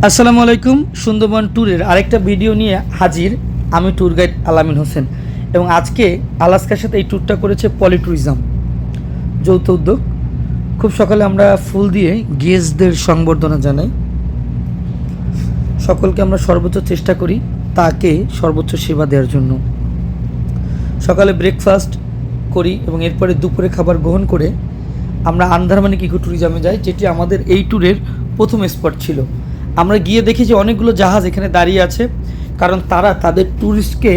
আসসালামু আলাইকুম। সুন্দরবন ট্যুরের আরেকটা ভিডিও নিয়ে হাজির আমি ট্যুর গাইড আলামিন হোসেন। এবং আজকে আলাস্কার সাথে এই ট্যুরটা করেছে পলি ট্যুরিজম, যৌথ উদ্যোগ। খুব সকালে আমরা ফুল দিয়ে গেস্টদের সংবর্ধনা জানাই। সকলকে আমরা সর্বোচ্চ চেষ্টা করি তাকে সর্বোচ্চ সেবা দেওয়ার জন্য। সকালে ব্রেকফাস্ট করি এবং এরপরে দুপুরে খাবার গ্রহণ করে আমরা আন্দারমানিক ইকো ট্যুরিজমে যাই, যেটি আমাদের এই ট্যুরের প্রথম স্পট ছিল। আমরা গিয়ে দেখি যে অনেকগুলো জাহাজ এখানে দাঁড়িয়ে আছে, কারণ তারা তাদের ট্যুরিস্টকে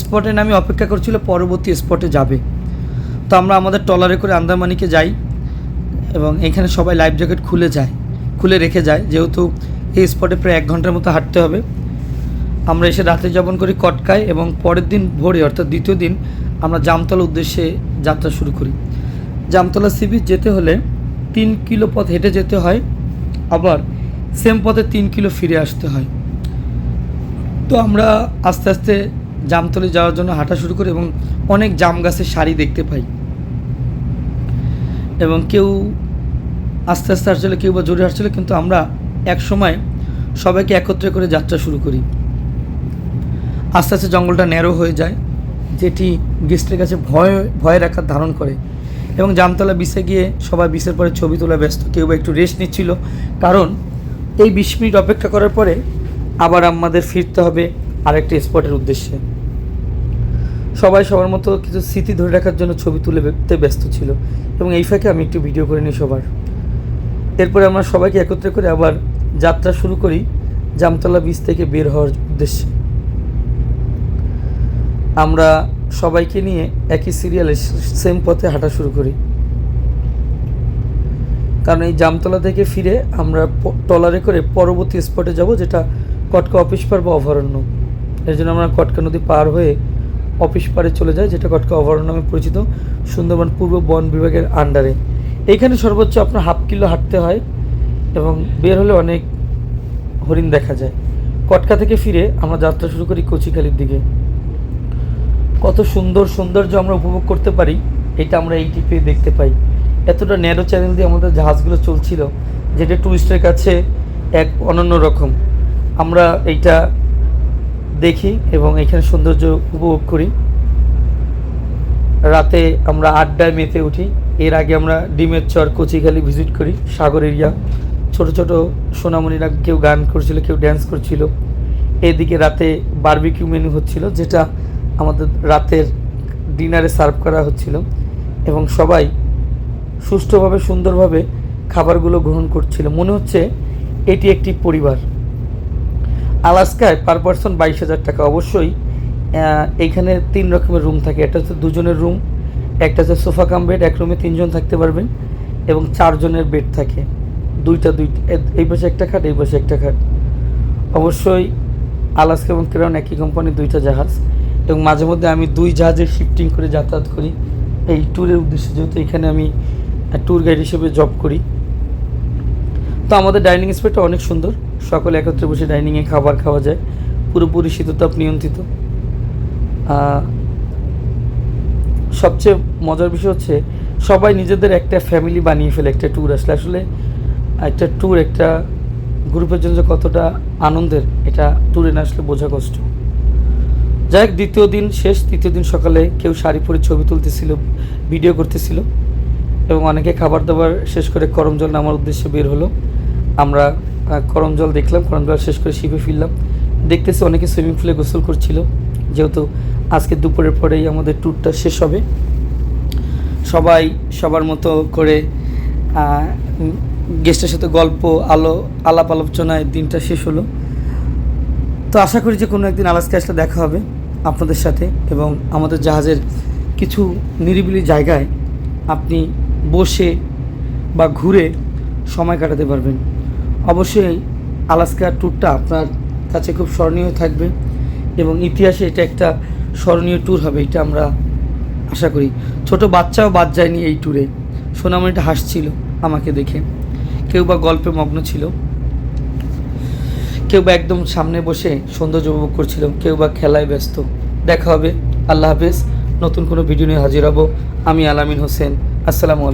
স্পটের নামে অপেক্ষা করছিল পরবর্তী স্পটে যাবে। তো আমরা আমাদের ট্রলারে করে আন্দারমানিকে যাই এবং এখানে সবাই লাইফ জ্যাকেট খুলে রেখে যায়, যেহেতু এই স্পটে প্রায় 1 ঘন্টার মতো হাঁটতে হবে। আমরা এসে রাত্রি যাপন করি কটকায় এবং পরের দিন ভোরে অর্থাৎ দ্বিতীয় দিন আমরা জামতলা উদ্দেশ্যে যাত্রা শুরু করি। জামতলা সি বিচ যেতে হলে 3 কিলো পথ হেঁটে যেতে হয়, আবার সেম পথে 3 কিলো ফিরে আসতে হয়। তো আমরা আস্তে আস্তে জামতলে যাওয়ার জন্য হাঁটা শুরু করি এবং অনেক জাম গাছের সারি দেখতে পাই। এবং কেউ আস্তে আস্তে হাঁটছিল, কেউ বা জোরে হাঁটছিল, কিন্তু আমরা এক সময় সবাইকে একত্রে করে যাত্রা শুরু করি। আস্তে আস্তে জঙ্গলটা ন্যারো হয়ে যায়, যেটি গেস্টের কাছে ভয়ের আকার ধারণ করে। এবং জামতলা বিচে গিয়ে সবাই বিচের পরে ছবি তোলা ব্যস্ত, কেউ বা একটু রেস্ট নিচ্ছিল, কারণ এই 20 মিনিট অপেক্ষা করার পরে আবার আমাদের ফিরতে হবে আরেকটি স্পটের উদ্দেশ্যে। সবাই সবার মতো কিছু স্মৃতি ধরে রাখার জন্য ছবি তুলতে ব্যস্ত ছিল এবং এই ফাঁকে আমি একটু ভিডিও করে নিই সবার। এরপরে আমরা সবাইকে একত্রে করে আবার যাত্রা শুরু করি জামতলা বিচ থেকে বের হওয়ার উদ্দেশ্যে। আমরা সবাইকে নিয়ে একই সিরিয়ালে সেম পথে হাঁটা শুরু করি, কারণ এই জামতলা থেকে ফিরে আমরা ট্রলারে করে পরবর্তী স্পটে যাব, যেটা কটকা অফিস পার বা অভয়ারণ্য। এর জন্য আমরা কটকা নদী পার হয়ে অফিস পারে চলে যাই, যেটা কটকা অভয়ারণ্য নামে পরিচিত, সুন্দরবন পূর্ব বন বিভাগের আন্ডারে। এইখানে সর্বোচ্চ আপনার 1/2 কিলো হাঁটতে হয় এবং বের হলে অনেক হরিণ দেখা যায়। কটকা থেকে ফিরে আমরা যাত্রা শুরু করি কচিখালির দিকে। কত সৌন্দর্য আমরা উপভোগ করতে পারি এটা আমরা এই টিপে দেখতে পাই। এতটা ন্যারো চ্যানেল দিয়ে আমাদের জাহাজগুলো চলছিল, যেটা টুরিস্টের কাছে এক অনন্য রকম। আমরা এইটা দেখি এবং এখানে সৌন্দর্য উপভোগ করি। রাতে আমরা আড্ডায় মেতে উঠি। এর আগে আমরা ডিমের চর কচিখালি ভিজিট করি, সাগর এরিয়া। ছোট ছোট সোনামণিরা কেউ গান করছিল, কেউ ড্যান্স করছিল। এদিকে রাতে বারবিকিউ মেনু হচ্ছিল, যেটা আমাদের রাতের ডিনারে সার্ভ করা হচ্ছিল এবং সবাই সুষ্ঠুভাবে সুন্দরভাবে খাবারগুলো গ্রহণ করছিল। মনে হচ্ছে এটি একটি পরিবার। আলাস্কায় পার পারসন 22,000 টাকা। অবশ্যই এইখানে 3 রকমের রুম থাকে। একটা হচ্ছে 2 জনের রুম, একটা হচ্ছে সোফা কাম বেড, এক রুমে 3 জন থাকতে পারবেন, এবং 4 জনের বেড থাকে, দুইটা এই পাশে একটা খাট, এই পাশে একটা খাট। অবশ্যই আলাস্কা এবং ক্রাউন একই কোম্পানির 2টা জাহাজ, এবং মাঝে মধ্যে আমি 2 জাহাজে শিফটিং করে যাতায়াত করি এই ট্যুরের উদ্দেশ্যে, যেহেতু এখানে আমি ট্যুর গাইড হিসেবে জব করি। তো আমাদের ডাইনিং স্পেসটা অনেক সুন্দর, সকলে একত্রে বসে ডাইনিংয়ে খাবার খাওয়া যায়, পুরোপুরি শীততাপ নিয়ন্ত্রিত। সবচেয়ে মজার বিষয় হচ্ছে সবাই নিজেদের একটা ফ্যামিলি বানিয়ে ফেলে একটা ট্যুর আসলে। আসলে একটা ট্যুর একটা গ্রুপের জন্য কতটা আনন্দের, এটা ট্যুরে না আসলে বোঝা কষ্ট। যাই হোক, দ্বিতীয় দিন শেষ। তৃতীয় দিন সকালে কেউ শাড়ি পরে ছবি তুলতেছিল, ভিডিও করতেছিল, এবং অনেকে খাবার দাবার শেষ করে করমজল নামার উদ্দেশ্যে বের হলো। আমরা করমজল দেখলাম, করমজল শেষ করে শিপে ফিরলাম। দেখতেছি অনেকে সুইমিং পুলে গোসল করছিল, যেহেতু আজকে দুপুরের পরেই আমাদের ট্যুরটা শেষ হবে। সবাই সবার মতো করে গেস্টের সাথে গল্প আলাপ আলোচনায় দিনটা শেষ হলো। তো আশা করি যে কোনো একদিন আলাস্কা আসলে দেখা হবে আপনাদের সাথে, এবং আমাদের জাহাজের কিছু নিরিবিলি জায়গায় আপনি বসে বা ঘুরে সময় কাটাতে পারবেন। অবশ্যই আলাস্কা ট্যুরটা আপনার কাছে খুব স্মরণীয় থাকবে এবং ইতিহাসে এটা একটা স্মরণীয় ট্যুর হবে, এটা আমরা আশা করি। ছোট বাচ্চাও বাদ যায়নি এই ট্যুরে। সোনামণিটা হাসছিল আমাকে দেখে, কেউ বা গল্পে মগ্ন ছিল, কেউ বা একদম সামনে বসে সৌন্দর্য উপভোগ করছিল, কেউ বা খেলায় ব্যস্ত। দেখা হবে। আল্লাহ হাফেজ। নতুন কোনো ভিডিও নিয়ে হাজির হব। আমি আলামিন হোসেন। আসসালামু আলাইকুম।